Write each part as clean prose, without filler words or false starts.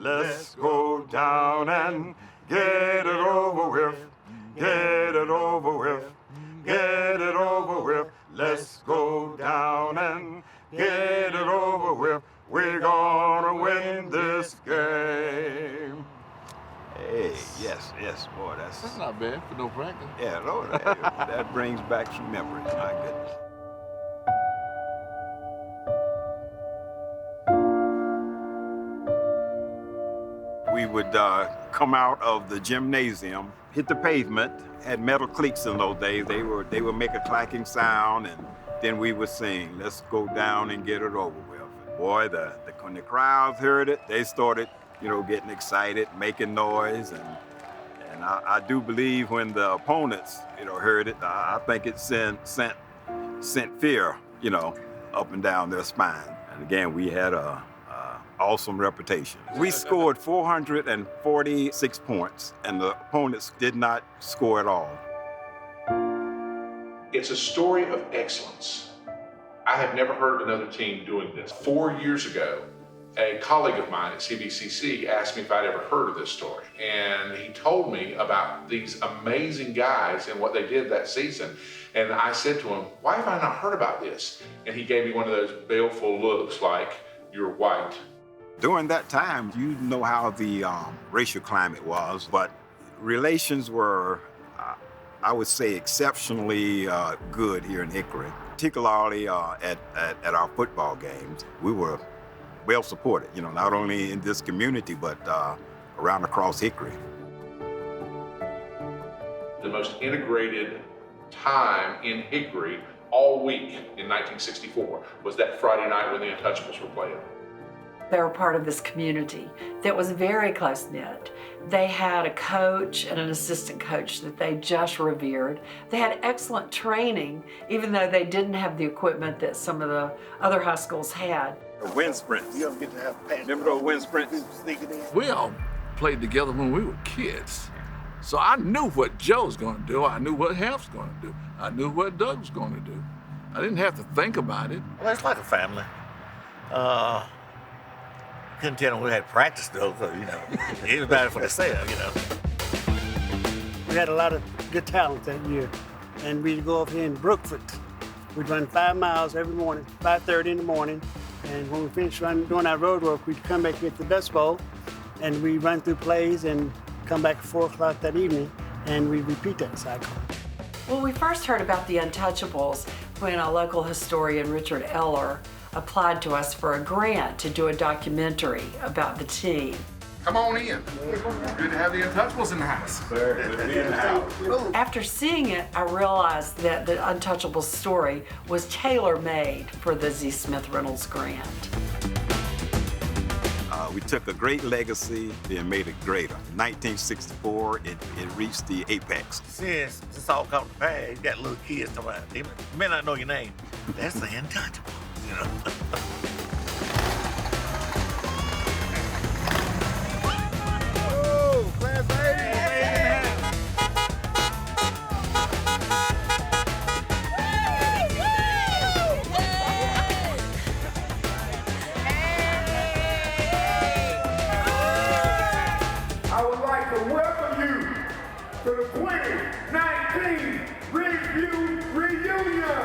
Let's go down and get it over with. Get it over with. Get it over with. Let's go down and get it over with. We're gonna win this game. Hey, yes, boy, That's not bad for no Franklin. Yeah, Lord, that brings back some memories, my goodness. We would come out of the gymnasium, hit the pavement, had metal cleats in those days. They would make a clacking sound, and then we would sing, let's go down and get it over with. And boy, when the crowds heard it, they started, getting excited, making noise, and I do believe when the opponents, heard it, I think it sent fear, up and down their spine. And again, we had a awesome reputation. We scored 446 points, and the opponents did not score at all. It's a story of excellence. I have never heard of another team doing this. 4 years ago, a colleague of mine at CBCC asked me if I'd ever heard of this story. And he told me about these amazing guys and what they did that season. And I said to him, why have I not heard about this? And he gave me one of those baleful looks like, you're white. During that time, you know how the racial climate was, but relations were, I would say, exceptionally good here in Hickory, particularly at our football games. We were well supported, not only in this community, but around across Hickory. The most integrated time in Hickory all week in 1964 was that Friday night when the Untouchables were playing. They were part of this community that was very close-knit. They had a coach and an assistant coach that they just revered. They had excellent training, even though they didn't have the equipment that some of the other high schools had. Wind sprints. You ever get to have passion? Remember those wind sprints? Sneaking in? We all played together when we were kids. So I knew what Joe was going to do. I knew what Half's going to do. I knew what Doug was going to do. I didn't have to think about it. Well, it's like a family. Couldn't tell them we had practice though, so, everybody for themselves, We had a lot of good talent that year, and we'd go up here in Brookford. We'd run 5 miles every morning, 5:30 in the morning, and when we finished doing our road work, we'd come back here at the Dust Bowl, and we'd run through plays and come back at 4 o'clock that evening, and we'd repeat that cycle. Well, we first heard about the Untouchables when a local historian, Richard Eller, applied to us for a grant to do a documentary about the team. Come on in. Good to have the Untouchables in the house. Good to be in the house. After seeing it, I realized that the Untouchables story was tailor-made for the Z. Smith Reynolds grant. We took a great legacy and made it greater. In 1964, it reached the apex. Since this all come to pass, you got little kids talking about, they may not know your name. That's the Untouchable, Oh, class A. I would like to welcome you to the 2019 Ridgeview Reunion.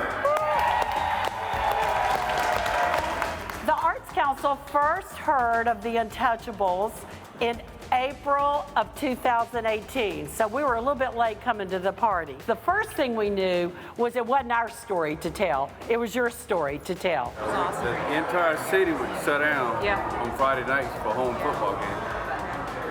The Arts Council first heard of the Untouchables in April of 2018, so we were a little bit late coming to the party. The first thing we knew was it wasn't our story to tell, it was your story to tell. The entire city would shut down on Friday nights for home football games.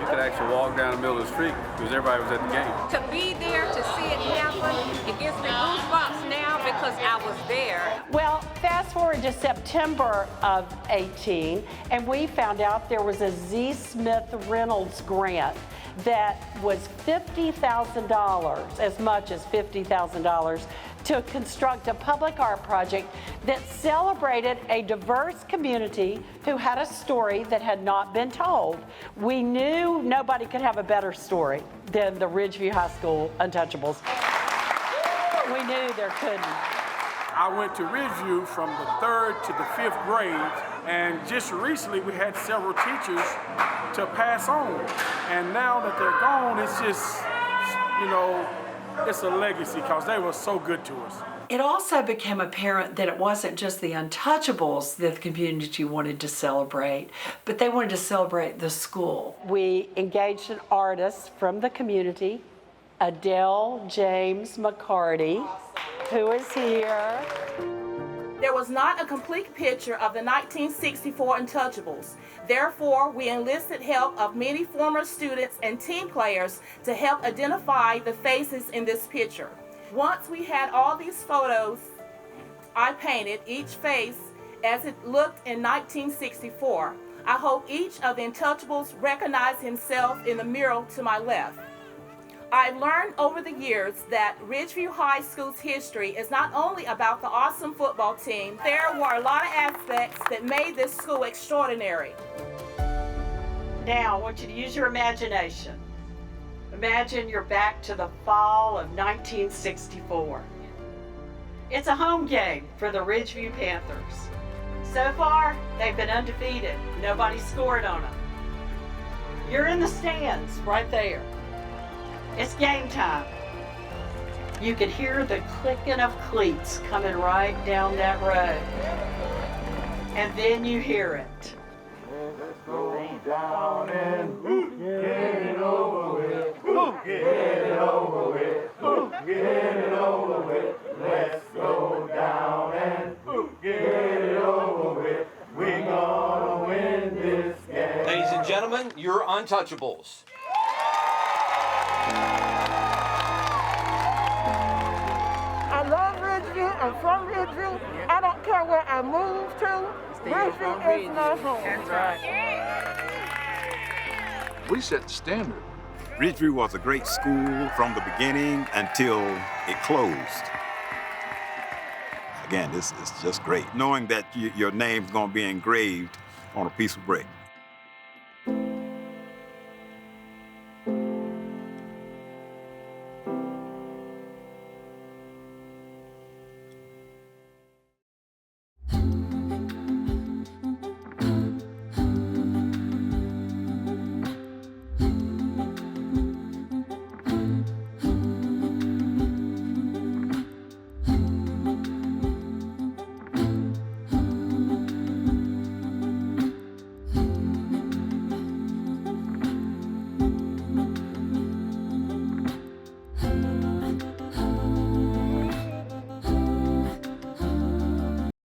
You could actually walk down the middle of the street because everybody was at the game. To be there, to see it happen, it gives me goosebumps now because I was there. Well, fast forward to September of 18, and we found out there was a Z. Smith Reynolds grant that was $50,000, as much as $50,000, to construct a public art project that celebrated a diverse community who had a story that had not been told. We knew nobody could have a better story than the Ridgeview High School Untouchables. We knew there couldn't. I went to Ridgeview from the 3rd to the 5th grade, and just recently we had several teachers to pass on. And now that they're gone, it's just, it's a legacy because they were so good to us. It also became apparent that it wasn't just the Untouchables that the community wanted to celebrate, but they wanted to celebrate the school. We engaged an artist from the community, Adele James McCarty, who is here. There was not a complete picture of the 1964 Untouchables. Therefore, we enlisted help of many former students and team players to help identify the faces in this picture. Once we had all these photos, I painted each face as it looked in 1964. I hope each of the Untouchables recognized himself in the mural to my left. I've learned over the years that Ridgeview High School's history is not only about the awesome football team, there were a lot of aspects that made this school extraordinary. Now, I want you to use your imagination. Imagine you're back to the fall of 1964. It's a home game for the Ridgeview Panthers. So far, they've been undefeated. Nobody scored on them. You're in the stands right there. It's game time. You could hear the clicking of cleats coming right down that road. And then you hear it. Let's go down and get it over with. Get it over with. Get it over with. Let's go down and get it over with. We're gonna win this game. Ladies and gentlemen, you're Untouchables. I love Ridgeview. I'm from Ridgeview. I don't care where I move to. Ridgeview is my home. That's right. We set the standard. Ridgeview was a great school from the beginning until it closed. Again, this is just great. Knowing that your name's gonna be engraved on a piece of brick.